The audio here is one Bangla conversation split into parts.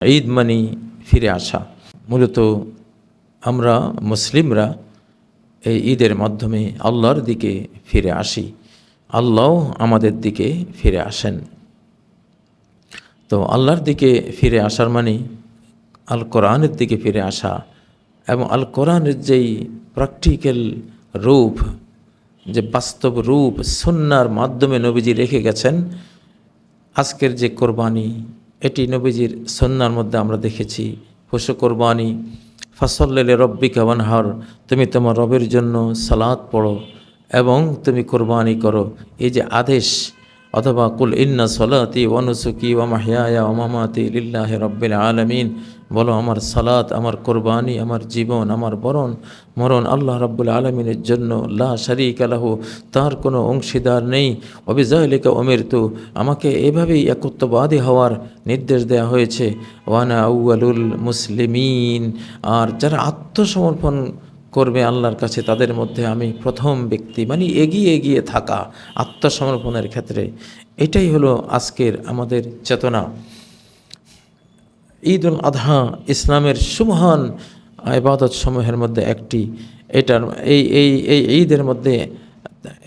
ঈদ মানি ফিরে আসা। মূলত আমরা মুসলিমরা এই ঈদের মাধ্যমে আল্লাহর দিকে ফিরে আসি, আল্লাহ আমাদের দিকে ফিরে আসেন। তো আল্লাহর দিকে ফিরে আসার মানে আল কোরআনের দিকে ফিরে আসা, এবং আল কোরআনের যেই প্র্যাকটিক্যাল রূপ, যে বাস্তব রূপ সুন্নাহর মাধ্যমে নবীজি রেখে গেছেন। আজকের যে কোরবানি, এটি নবীজির সুন্নাহর মধ্যে আমরা দেখেছি। পশু কোরবানি, ফাসল্লি রব্বিকা ওয়ানহার, তুমি তোমার রবের জন্য সালাত পড়ো এবং তুমি কোরবানি করো। এই যে আদেশ, অথবা কুল ইন্না সলাতি ওয়া নুসুকি ওয়া মাহইয়ায়া ওয়া মামাতি লিল্লাহি রাব্বিল আলামিন, বলো আমার সালাত, আমার কোরবানি, আমার জীবন, আমার মরণ আল্লাহ রাব্বুল আলামিনের জন্য, লা শারীকা লাহু, তার কোনো অংশীদার নেই। ওয়া বিযালিকা উমিরতু, আমাকে এভাবেই একত্ববাদী হওয়ার নির্দেশ দেওয়া হয়েছে। ওয়া আনা আউয়ালুল মুসলিমিন, আর যারা আত্মসমর্পণ করবে আল্লাহর কাছে তাদের মধ্যে আমি প্রথম ব্যক্তি, মানে এগিয়ে থাকা আত্মসমর্পণের ক্ষেত্রে। এটাই হলো আজকের আমাদের চেতনা। ঈদ উল আদহা ইসলামের সুমহান ইবাদত সমূহের মধ্যে একটি। এটার এই ঈদের মধ্যে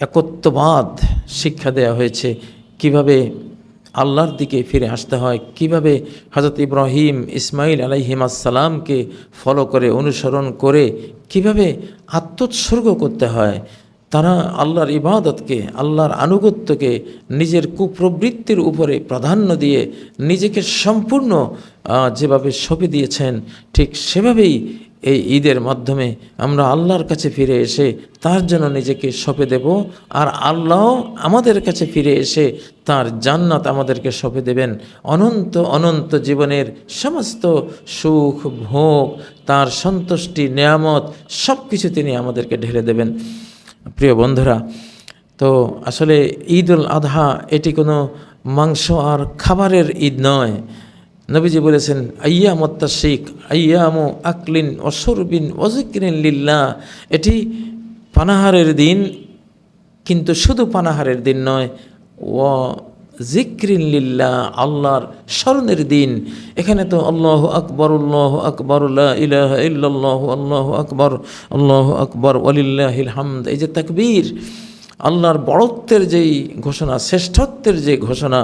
একত্ববাদ শিক্ষা দেওয়া হয়েছে, কিভাবে আল্লাহর দিকে ফিরে আসতে হয়, কিভাবে হযরত ইব্রাহিম ইসমাইল আলাইহিমাসসালামকে ফলো করে, অনুসরণ করে কিভাবে আত্মোৎসর্গ করতে হয়। তারা আল্লাহর ইবাদতকে, আল্লাহর আনুগত্যকে নিজের কুপ্রবৃত্তির উপরে প্রাধান্য দিয়ে নিজেকে সম্পূর্ণ যেভাবে সঁপে দিয়েছেন, ঠিক সেভাবেই এই ঈদের মাধ্যমে আমরা আল্লাহর কাছে ফিরে এসে তার জন্য নিজেকে সঁপে দেব। আর আল্লাহ আমাদের কাছে ফিরে এসে তার জান্নাত আমাদেরকে সঁপে দেবেন। অনন্ত জীবনের সমস্ত সুখ ভোগ, তার সন্তুষ্টি, নেয়ামত সব কিছু তিনি আমাদেরকে ঢেলে দেবেন। প্রিয় বন্ধুরা, তো আসলে ঈদ উল আদহা এটি কোনো মাংস আর খাবারের ঈদ নয়। নবীজি বলেছেন, আইয়ামুত তাশরিক আইয়ামু আকলিন ওয়া শুরবিন ওয়া যিকরিন লিল্লাহ, এটি পানাহারের দিন, কিন্তু শুধু পানাহারের দিন নয়, ওয়া যিকরিন লিল্লাহ, আল্লাহর স্মরণের দিন। এখানে তো আল্লাহু আকবার লা ইলাহা ইল্লাল্লাহ আল্লাহু আকবার ওয়ালিল্লাহিল হামদ, এই যে তাকবীর, আল্লাহর বড়ত্বের যেই ঘোষণা, শ্রেষ্ঠত্বের যে ঘোষণা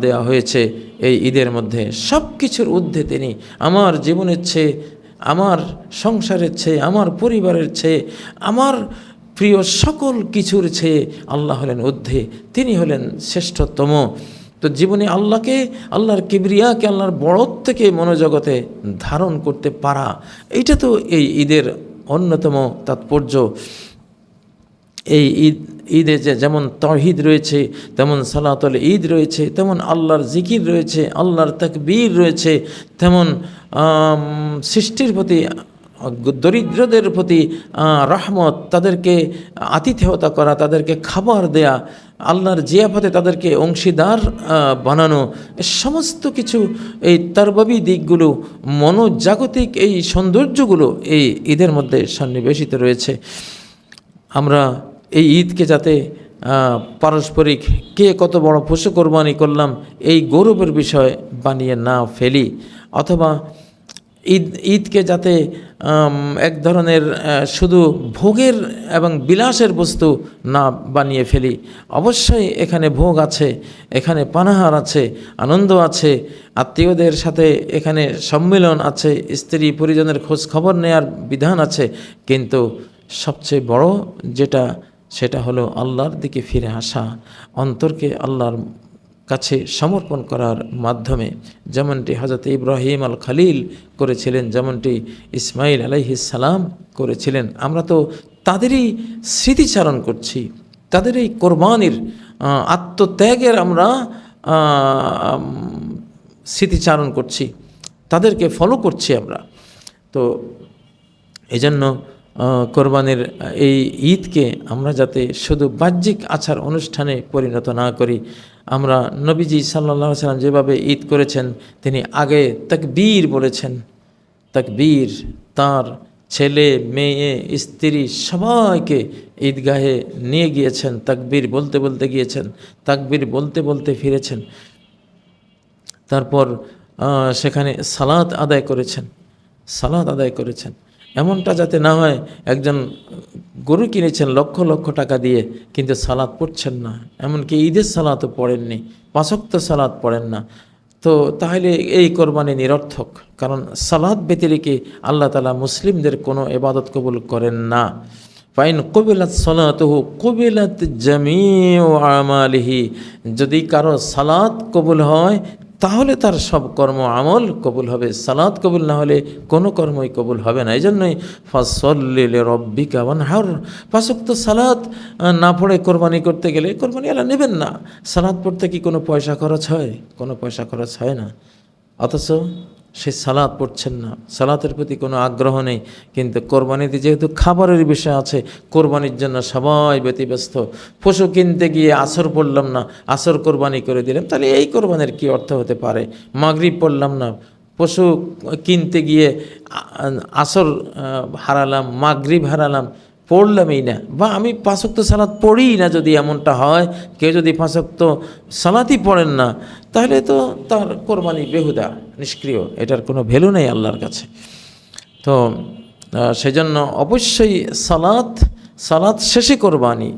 দেওয়া হয়েছে এই ঈদের মধ্যে, সব কিছুর ঊর্ধ্বে তিনি, আমার জীবনের চেয়ে, আমার সংসারের চেয়ে, আমার পরিবারের চেয়ে, আমার প্রিয় সকল কিছুর চেয়ে আল্লাহ হলেন ঊর্ধ্বে, তিনি হলেন শ্রেষ্ঠতম। তো জীবনে আল্লাহকে, আল্লাহর কিবরিয়াকে, আল্লাহর বড়ত্বকে মনোজগতে ধারণ করতে পারা, এইটা তো এই ঈদের অন্যতম তাৎপর্য। এই ঈদে যেমন তাওহীদ রয়েছে, তেমন সালাতুল ঈদ রয়েছে, তেমন আল্লাহর জিকির রয়েছে, আল্লাহর তাকবীর রয়েছে, তেমন সৃষ্টির প্রতি, দরিদ্রদের প্রতি রহমত, তাদেরকে আতিথেয়তা করা, তাদেরকে খাবার দেয়া, আল্লাহর জিয়াফতে তাদেরকে অংশীদার বানানো, সমস্ত কিছু এই তারবাবী দিকগুলো, মনোজাগতিক এই সৌন্দর্যগুলো এই ঈদের মধ্যে সন্নিবেশিত রয়েছে। আমরা এই ঈদকে যাতে পারস্পরিক কে কত বড় পশু কোরবানি করলাম এই গৌরবের বিষয় বানিয়ে না ফেলি, অথবা ঈদকে যাতে এক ধরনের শুধু ভোগের এবং বিলাসের বস্তু না বানিয়ে ফেলি। অবশ্যই এখানে ভোগ আছে, এখানে পানাহার আছে, আনন্দ আছে, আত্মীয়দের সাথে এখানে সম্মিলন আছে, স্ত্রী পরিজনের খোঁজ খবর নেয়ার বিধান আছে, কিন্তু সবচেয়ে বড় যেটা, সেটা হলো আল্লাহর দিকে ফিরে আসা, অন্তরকে আল্লাহর কাছে সমর্পণ করার মাধ্যমে, যেমনটি হযরত ইব্রাহিম আল খলিল করেছিলেন, যেমনটি ইসমাইল আলাইহিস সালাম করেছিলেন। আমরা তো তাদেরই স্মৃতিচারণ করছি, তাদের এই কোরবানির আত্মত্যাগের আমরা স্মৃতিচারণ করছি, তাদেরকে ফলো করছি আমরা। তো এই জন্য কোরবানির এই ঈদকে আমরা যাতে শুধু বাহ্যিক আচার অনুষ্ঠানে পরিণত না করি। আমরা নবীজি সাল্লাল্লাহু আলাইহি ওয়াসাল্লাম যেভাবে ঈদ করেছেন, তিনি আগে তাকবীর বলেছেন, তাকবীর, তার ছেলে মেয়ে স্ত্রী সবাইকে ঈদগাহে নিয়ে গিয়েছেন, তাকবীর বলতে বলতে গিয়েছেন, তাকবীর বলতে বলতে ফিরেছেন। তারপর সেখানে সালাত আদায় করেছেন, সালাত আদায় করেছেন। এমনটা যাতে না হয় একজন গরু কিনেছেন লক্ষ লক্ষ টাকা দিয়ে কিন্তু সালাত পড়ছেন না, এমনকি ঈদের সালাতও পড়েননি, 5 ওয়াক্ত সালাত পড়েন না, তো তাহলে এই কোরবানি নিরর্থক। কারণ সালাত ব্যতিরেকে আল্লাহ তাআলা মুসলিমদের কোনো ইবাদত কবুল করেন না। ফাইন কবিলাত সালাতুহু কবিলাত জামিউ আমালিহি, যদি কারো সালাত কবুল হয় তাহলে তার সব কর্ম আমল কবুল হবে, সালাত কবুল না হলে কোনো কর্মই কবুল হবে না। এই জন্যই ফাসল্লি লিরাব্বিকা ওয়ানহার, 5 ওয়াক্ত সালাত না পড়ে কোরবানি করতে গেলে কোরবানি আল্লাহ নেবেন না। সালাত পড়তে কি কোনো পয়সা খরচ হয়? কোনো পয়সা খরচ হয় না, অথচ সে সালাত পড়ছেন না, সালাতের প্রতি কোনো আগ্রহ নেই। কিন্তু কোরবানিতে যেহেতু খাবারের বিষয় আছে, কোরবানির জন্য সবাই ব্যতিব্যস্ত। পশু কিনতে গিয়ে আসর পড়লাম না, আসর কোরবানি করে দিলাম, তাহলে এই কোরবানির কী অর্থ হতে পারে? মাগরিব পড়লাম না, পশু কিনতে গিয়ে আসর হারালাম, মাগরিব হারালাম, পড়লামই না, বা আমি 5 ওয়াক্ত সালাত পড়িই না, যদি এমনটা হয়, কেউ যদি 5 ওয়াক্ত সালাতই পড়েন না, তাহলে তো তার কোরবানি বেহুদা, নিষ্ক্রিয়, এটার কোনো ভ্যালু নেই আল্লাহর কাছে। তো সেজন্য অবশ্যই সালাত শেষে কোরবানি।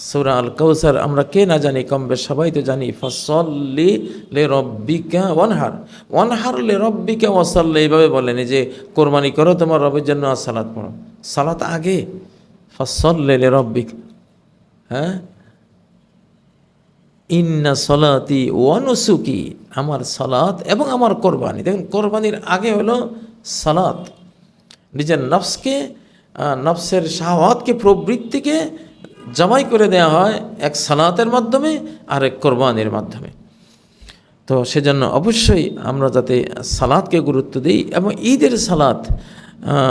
সূরা আল কাউসার আমরা কে না জানি, কম বেশ সবাই তো জানি, ফাসল্লি লিরাব্বিকা ওয়ানহার, ওয়ানহার লিরাব্বিকা ওয়াসাল্লি, এইভাবে বলেন যে কোরবানি করো তোমার রবের জন্য আর সালাত পড়ো। সালাত আগে, ফাসল্লি লিরাব্বিকা, হ্যাঁ, ইন্না সলাতি ওয়া নুসুকি, আমার সালাত এবং আমার কোরবানি। দেখুন, কোরবানির আগে হলো সালাত, নিজের নফসকে, নফসের শাহওয়াতকে, প্রবৃত্তিকে জমাই করে দেওয়া হয় এক সালাতের মাধ্যমে আর এক কোরবানির মাধ্যমে। তো সেজন্য অবশ্যই আমরা যাতে সালাতকে গুরুত্ব দিই, এবং ঈদের সালাত,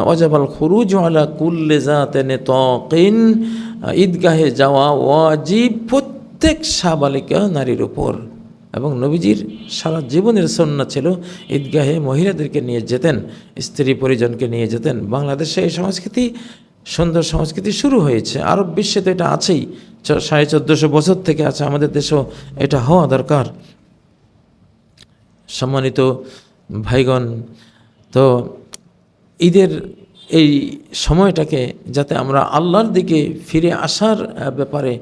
ওয়াজাবাল খুরুজ আলা কুল্লি যাতিন নিতাকিন, ঈদগাহে যাওয়া ওয়াজিব প্রত্যেক সাবালিকা নারীর উপর। এবং নবীজির সারা জীবনের সুন্নাত ছিল ঈদগাহে মহিলাদেরকে নিয়ে যেতেন, স্ত্রী পরিজনকে নিয়ে যেতেন। বাংলাদেশে এই সংস্কৃতি, সুন্দর সংস্কৃতি শুরু হয়েছে, আরব বিশ্বে তো এটা আছেই, 1450 বছর থেকে আছে, আমাদের দেশেও এটা হওয়া দরকার। সম্মানিত ভাইগণ, তো ঈদের এই সময়টাকে যাতে আমরা আল্লাহর দিকে ফিরে আসার ব্যাপারে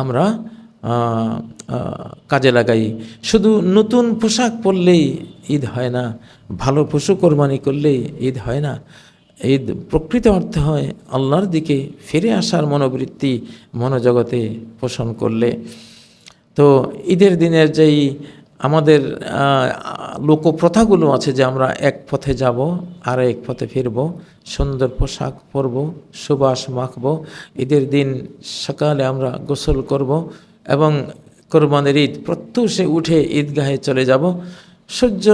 আমরা কাজে লাগাই। শুধু নতুন পোশাক পরলেই ঈদ হয় না, ভালো পশু কোরবানি করলেই ঈদ হয় না। ঈদ প্রকৃত অর্থে হয় আল্লাহর দিকে ফিরে আসার মনোবৃত্তি মনোজগতে পোষণ করলে। তো ঈদের দিনের যেই আমাদের লোকপ্রথাগুলো আছে, যে আমরা এক পথে যাব আর এক পথে ফিরব, সুন্দর পোশাক পরব, সুবাস মাখব, ঈদের দিন সকালে আমরা গোসল করব এবং কোরবানির ঈদ প্রত্যুষে উঠে ঈদগাহে চলে যাব। সূর্য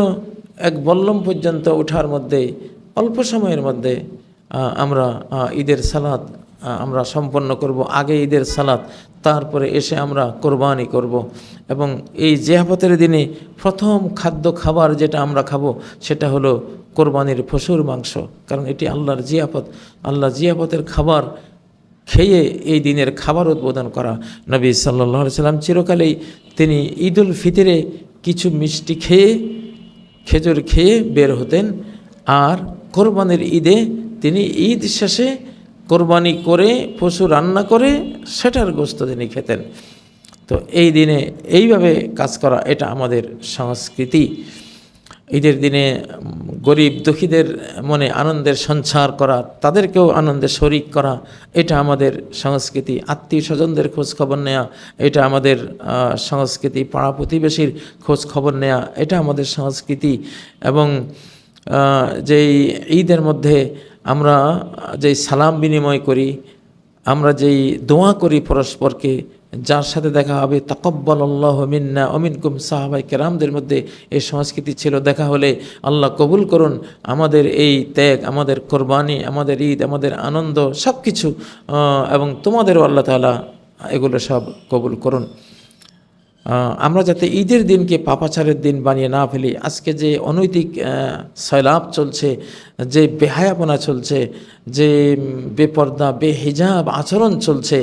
এক বল্লম পর্যন্ত ওঠার মধ্যে, অল্প সময়ের মধ্যে আমরা ঈদের সালাত আমরা সম্পন্ন করব। আগে ঈদের সালাত, তারপরে এসে আমরা কোরবানি করব। এবং এই জিয়াফতের দিনে প্রথম খাবার যেটা আমরা খাবো সেটা হলো কোরবানির পশুর মাংস, কারণ এটি আল্লাহর জিয়াফত। আল্লাহ জিয়াফতের খাবার খেয়ে এই দিনের খাবার উদ্বোধন করা। নবী সাল্লাল্লাহু আলাইহি সাল্লাম চিরকালেই তিনি ঈদুল ফিতরে কিছু মিষ্টি খেয়ে, খেজুর খেয়ে বের হতেন, আর কোরবানির ঈদে তিনি ঈদ শেষে কোরবানি করে পশু রান্না করে সেটার গোশত তিনি খেতেন। তো এই দিনে এইভাবে কাজ করা, এটা আমাদের সংস্কৃতি। ঈদের দিনে গরিব দুঃখীদের মনে আনন্দের সঞ্চার করা, তাদেরকেও আনন্দে শরিক করা, এটা আমাদের সংস্কৃতি। আত্মীয় স্বজনদের খোঁজ খবর নেওয়া, এটা আমাদের সংস্কৃতি। পাড়া প্রতিবেশীর খোঁজ খবর নেওয়া, এটা আমাদের সংস্কৃতি। এবং যেই ঈদের মধ্যে আমরা যেই সালাম বিনিময় করি, আমরা যেই দোয়া করি পরস্পরকে, যার সাথে দেখা হবে তাকাব্বালাল্লাহু মিন্না ওয়া মিনকুম, সাহাবায়ে কেরামদের মধ্যে এই সংস্কৃতি ছিল, দেখা হলে আল্লাহ কবুল করুন আমাদের এই ত্যাগ, আমাদের কোরবানি, আমাদের ঈদ, আমাদের আনন্দ সব কিছু, এবং তোমাদেরও আল্লাহ তাআলা এগুলো সব কবুল করুন। আমরা যাতে ঈদের দিনকে পাপাচারের দিন বানিয়ে না ফেলি। আজকে যে অনৈতিক সয়লাব চলছে, যে বেহায়াপনা চলছে, যে বেপর্দা বেহিজাব আচরণ চলছে,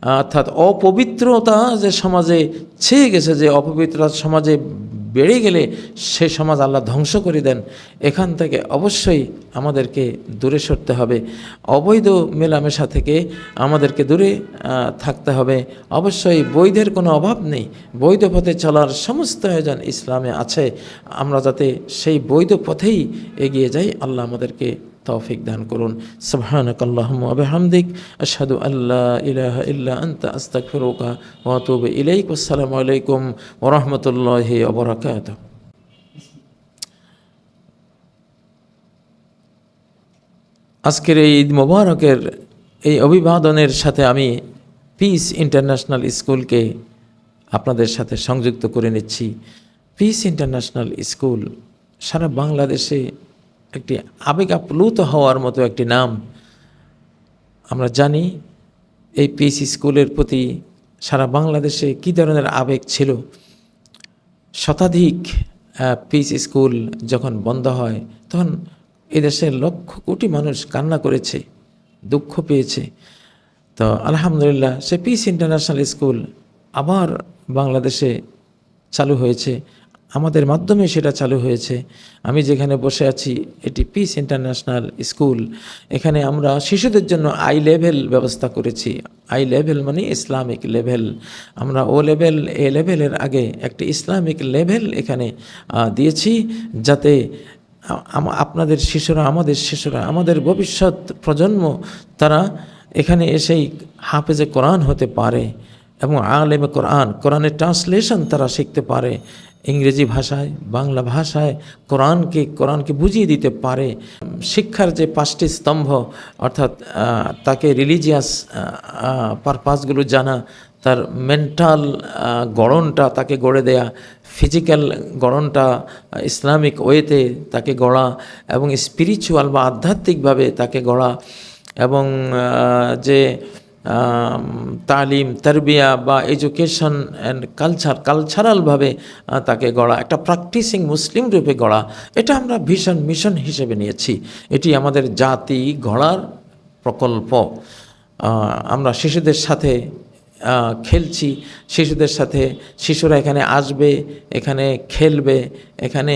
অর্থাৎ অপবিত্রতা যে সমাজে ছেয়ে গেছে, যে অপবিত্রতা সমাজে বেড়ে গেলে সে সমাজ আল্লাহ ধ্বংস করে দেন। এখান থেকে অবশ্যই আমাদেরকে দূরে সরতে হবে, অবৈধ মেলামেশা থেকে আমাদেরকে দূরে থাকতে হবে। অবশ্যই বৈধের কোনো অভাব নেই, বৈধ পথে চলার সমস্ত আয়োজন ইসলামে আছে। আমরা যাতে সেই বৈধ পথেই এগিয়ে যাই, আল্লাহ আমাদেরকে তৌফিক দান করুন। সুবহানাকাল্লাহুম্মা ওয়া বিহামদিক আশহাদু আল্লা ইলাহা ইল্লা আনতা আস্তাগফিরুকা ওয়া আতুবু ইলাইক। আসসালামু আলাইকুম ওয়া রাহমাতুল্লাহি ওয়া বারাকাতুহু। আজকের এই ঈদ মোবারকের এই অভিবাদনের সাথে আমি পিস ইন্টারন্যাশনাল স্কুলকে আপনাদের সাথে সংযুক্ত করে নিচ্ছি। পিস ইন্টারন্যাশনাল স্কুল সারা বাংলাদেশে একটি আবেগ আপ্লুত হওয়ার মতো একটি নাম। আমরা জানি এই পিস স্কুলের প্রতি সারা বাংলাদেশে কী ধরনের আবেগ ছিল। শতাধিক পিস স্কুল যখন বন্ধ হয় তখন এদেশের লক্ষ কোটি মানুষ কান্না করেছে, দুঃখ পেয়েছে। তো আলহামদুলিল্লাহ সে পিস ইন্টারন্যাশনাল স্কুল আবার বাংলাদেশে চালু হয়েছে, আমাদের মাধ্যমে সেটা চালু হয়েছে। আমি যেখানে বসে আছি এটি পিস ইন্টারন্যাশনাল স্কুল। এখানে আমরা শিশুদের জন্য আই লেভেল ব্যবস্থা করেছি। আই লেভেল মানে ইসলামিক লেভেল। আমরা ও লেভেল এ লেভেলের আগে একটি ইসলামিক লেভেল এখানে দিয়েছি, যাতে আপনাদের শিশুরা, আমাদের ভবিষ্যৎ প্রজন্ম তারা এখানে এসেই হাফেজে কোরআন হতে পারে এবং আলেমে কোরআনের ট্রান্সলেশন তারা শিখতে পারে, ইংরেজি ভাষায়, বাংলা ভাষায় কোরআনকে বুঝিয়ে দিতে পারে। শিক্ষার যে 5টি স্তম্ভ, অর্থাৎ তাকে রিলিজিয়াস পারপাসগুলো জানা, তার মেন্টাল গড়নটা তাকে গড়ে দেয়া, ফিজিক্যাল গড়নটা ইসলামিক ওয়েতে তাকে গড়া, এবং স্পিরিচুয়াল বা আধ্যাত্মিকভাবে তাকে গড়া, এবং যে তালিম, তারবিয়া বা এডুকেশন অ্যান্ড কালচারালভাবে তাকে গড়া, একটা প্র্যাকটিসিং মুসলিম রূপে গড়া, এটা আমরা ভীষণ মিশন হিসেবে নিয়েছি। এটি আমাদের জাতি গড়ার প্রকল্প। আমরা শিশুদের সাথে খেলছি, শিশুরা এখানে আসবে, এখানে খেলবে, এখানে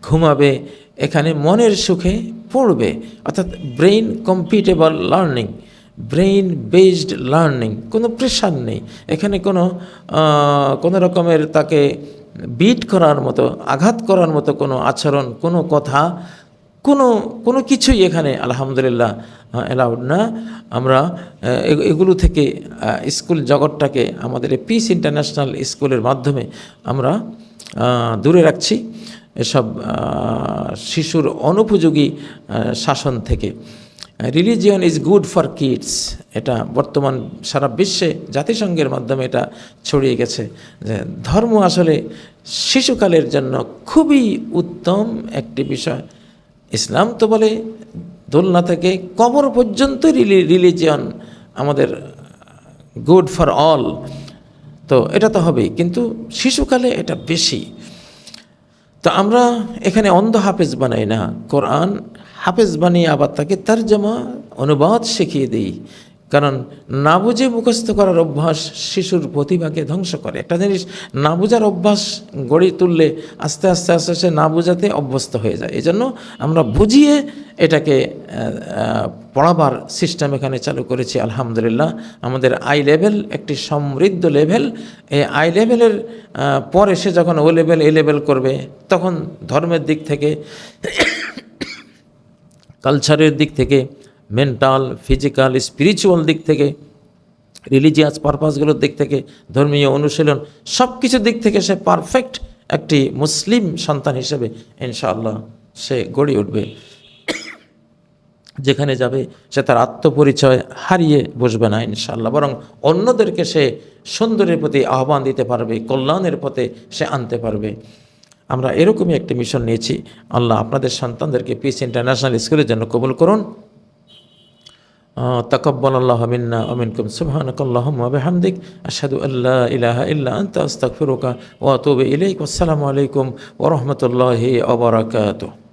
ঘুমাবে, এখানে মনের সুখে পড়বে, অর্থাৎ brain compatible learning, brain based learning. কোনো প্রেশার নেই এখানে, কোনো রকমের তাকে বিট করার মতো, আঘাত করার মতো কোনো আচরণ, কোনো কথা, কোনো কিছুই এখানে আলহামদুলিল্লাহ অ্যালাউড না। আমরা এগুলো থেকে স্কুল জগৎটাকে আমাদের পিস ইন্টারন্যাশনাল স্কুলের মাধ্যমে আমরা দূরে রাখছি এসব শিশুর অনুপযোগী শাসন থেকে। Religion is good for kids, এটা বর্তমান সারা বিশ্বে জাতিসংঘের মাধ্যমে এটা ছড়িয়ে গেছে যে ধর্ম আসলে শিশুকালের জন্য খুবই উত্তম একটি বিষয়। ইসলাম তো বলে দোলনা থেকে কবর পর্যন্ত রিলিজিয়ন আমাদের গুড ফর অল, তো এটা তো হবেই, কিন্তু শিশুকালে এটা বেশি। তো আমরা এখানে অন্ধ হাফেজ বানাই না, কোরআন হাফেজ বানিয়ে আবার তাকে তরজমা, অনুবাদ শিখিয়ে দিই। কারণ না বুঝে মুখস্থ করার অভ্যাস শিশুর প্রতিভাকে ধ্বংস করে। একটা জিনিস না বুঝার অভ্যাস গড়ে তুললে আস্তে আস্তে সে না বুঝাতে অভ্যস্ত হয়ে যায়। এই জন্য আমরা বুঝিয়ে এটাকে পড়াবার সিস্টেম এখানে চালু করেছি আলহামদুলিল্লাহ। আমাদের আই লেভেল একটি সমৃদ্ধ লেভেল। এই আই লেভেলের পরে সে যখন ও লেভেল এ লেভেল করবে, তখন ধর্মের দিক থেকে, কালচারের দিক থেকে, মেন্টাল, ফিজিক্যাল, স্পিরিচুয়াল দিক থেকে, রিলিজিয়াস পারপাসগুলোর দিক থেকে, ধর্মীয় অনুশীলন, সব কিছুর দিক থেকে সে পারফেক্ট একটি মুসলিম সন্তান হিসেবে ইনশাআল্লাহ সে গড়ে উঠবে। যেখানে যাবে সে তার আত্মপরিচয় হারিয়ে বসবে না ইনশাআল্লাহ, বরং অন্যদেরকে সে সুন্দরের প্রতি আহ্বান দিতে পারবে, কল্যাণের পথে সে আনতে পারবে। আমরা এরকমই একটি মিশন নিয়েছি। আল্লাহ আপনাদের সন্তানদেরকে পিস ইন্টারন্যাশনাল স্কুলের জন্য কবুল করুন। তাকাব্বালাল্লাহু মিন্না ওয়া মিনকুম। সুবহানাকাল্লাহুম্মা ওয়া বিহামদিক আশহাদু আল্লা ইলাহা ইল্লা আনতা আস্তাগফিরুকা ওয়া আতুবু ইলাইক। আসসালামু আলাইকুম ওয়া রাহমাতুল্লাহি ওয়া বারাকাতুহু।